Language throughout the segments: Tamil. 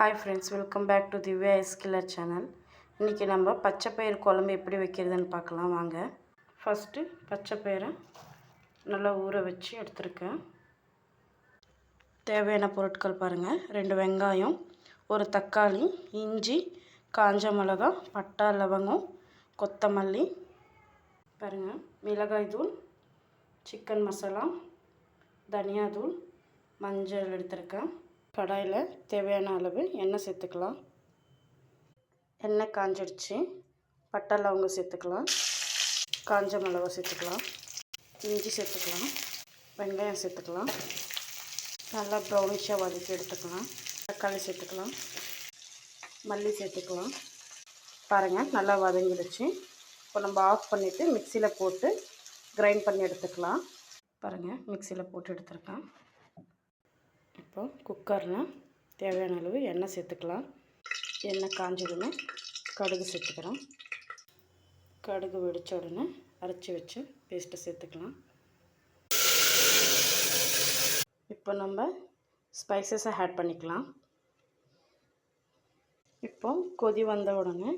Hi friends, welcome back to Divya எஸ்கில்லர் சேனல். இன்றைக்கி நம்ம பச்சைப்பயிறு குழம்பு எப்படி வைக்கிறதுன்னு பார்க்கலாம் வாங்க. ஃபஸ்ட்டு பச்சைப்பயிரை நல்லா ஊற வச்சு எடுத்துருக்கேன். தேவையான பொருட்கள் பாருங்கள்: 2 வெங்காயம், ஒரு தக்காளி, இஞ்சி, காஞ்ச மிளகாய், பட்டை, லவங்கம், கொத்தமல்லி பாருங்கள், மிளகாய் தூள், சிக்கன் மசாலா, தனியாத்தூள், மஞ்சள் எடுத்துருக்கேன். கடாயில் தேவையான அளவு எண்ணெய் சேர்த்துக்கலாம். எண்ணெய் காஞ்சிடுச்சு. பட்டை லவங்கம் சேர்த்துக்கலாம். காஞ்ச மிளகாய் சேர்த்துக்கலாம். இஞ்சி சேர்த்துக்கலாம். வெங்காயம் சேர்த்துக்கலாம். நல்லா ப்ரௌனிஷாக வதக்கி எடுத்துக்கலாம். தக்காளி சேர்த்துக்கலாம். மல்லி சேர்த்துக்கலாம். பாருங்கள், நல்லா வதங்கிடுச்சு. இப்போ நம்ம ஆஃப் பண்ணிவிட்டு மிக்சியில் போட்டு கிரைண்ட் பண்ணி எடுத்துக்கலாம். பாருங்கள், மிக்சியில் போட்டு எடுத்துருக்கேன். இப்போ குக்கரில் தேவையான அளவு எண்ணெய் சேர்த்துக்கலாம். எண்ணெய் காஞ்சதுன்னு கடுகு சேர்த்துக்கிறோம். கடுகு வெடித்த உடனே அரைச்சி வச்சு பேஸ்ட்டை சேர்த்துக்கலாம். இப்போ நம்ம ஸ்பைசஸை ஆட் பண்ணிக்கலாம். இப்போ கொதி வந்த உடனே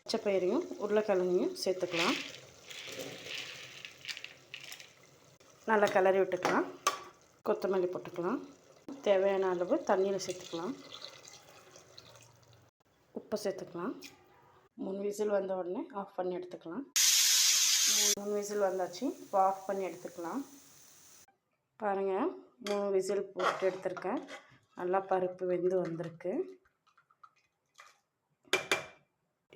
பச்சைப்பயிரையும் உருளைக்கிழங்கையும் சேர்த்துக்கலாம். நல்லா கிளறி விட்டுக்கலாம். கொத்தமல்லி போட்டுக்கலாம். தேவையான அளவு தண்ணியில் சேர்த்துக்கலாம். உப்பு சேர்த்துக்கலாம். 3 விசில் வந்த உடனே ஆஃப் பண்ணி எடுத்துக்கலாம். 3 விசில் வந்தாச்சு. இப்போ ஆஃப் பண்ணி எடுத்துக்கலாம். பாருங்கள், 3 விசில் போட்டு எடுத்துருக்கேன். நல்லா பருப்பு வெந்து வந்திருக்கு.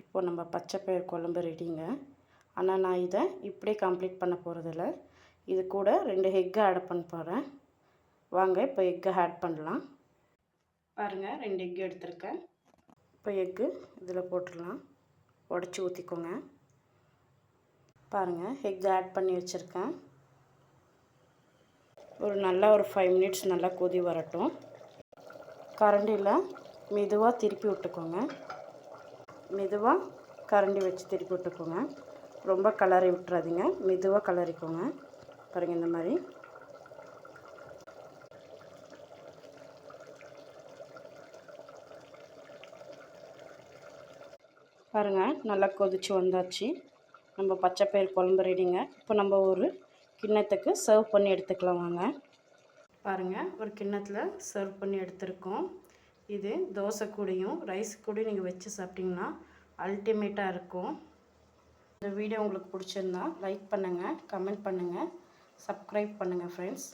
இப்போ நம்ம பச்சைப்பயிறு குழம்பு ரெடிங்க. ஆனால் நான் இதை இப்படியே கம்ப்ளீட் பண்ண போகிறதில்ல. இது கூட 2 எக்கு ஆட் பண்ண போகிறேன். வாங்க இப்போ எக்கை ஆட் பண்ணலாம். பாருங்கள், 2 எக்கு எடுத்துருக்கேன். இப்போ எக்கு இதில் போட்டுடலாம். உடச்சி ஊற்றிக்கோங்க. பாருங்கள், எக்கு ஆட் பண்ணி வச்சுருக்கேன். ஒரு 5 மினிட்ஸ் நல்லா கொதி வரட்டும். கரண்டியில் மெதுவாக திருப்பி விட்டுக்கோங்க. மெதுவாக கரண்டி வச்சு திருப்பி விட்டுக்கோங்க. ரொம்ப கலரி விட்டுறாதீங்க, மெதுவாக கலரிக்கோங்க. பாருங்கள், இந்த மாதிரி. பாருங்கள், நல்லா கொதிச்சு வந்தாச்சு. நம்ம பச்சைப்பயிறு குழம்பு ரெடிங்க. இப்போ நம்ம ஒரு கிண்ணத்துக்கு சர்வ் பண்ணி எடுத்துக்கலாம் வாங்க. பாருங்கள், ஒரு கிண்ணத்தில் சர்வ் பண்ணி எடுத்துருக்கோம். இது தோசை கூடையும் ரைஸ் கூடையும் நீங்கள் வச்சு சாப்பிட்டிங்கன்னா அல்டிமேட்டாக இருக்கும். இந்த வீடியோ உங்களுக்கு பிடிச்சிருந்தா லைக் பண்ணுங்கள், கமெண்ட் பண்ணுங்கள், சப்ஸ்கிரைப் பண்ணுங்கள் ஃப்ரெண்ட்ஸ்.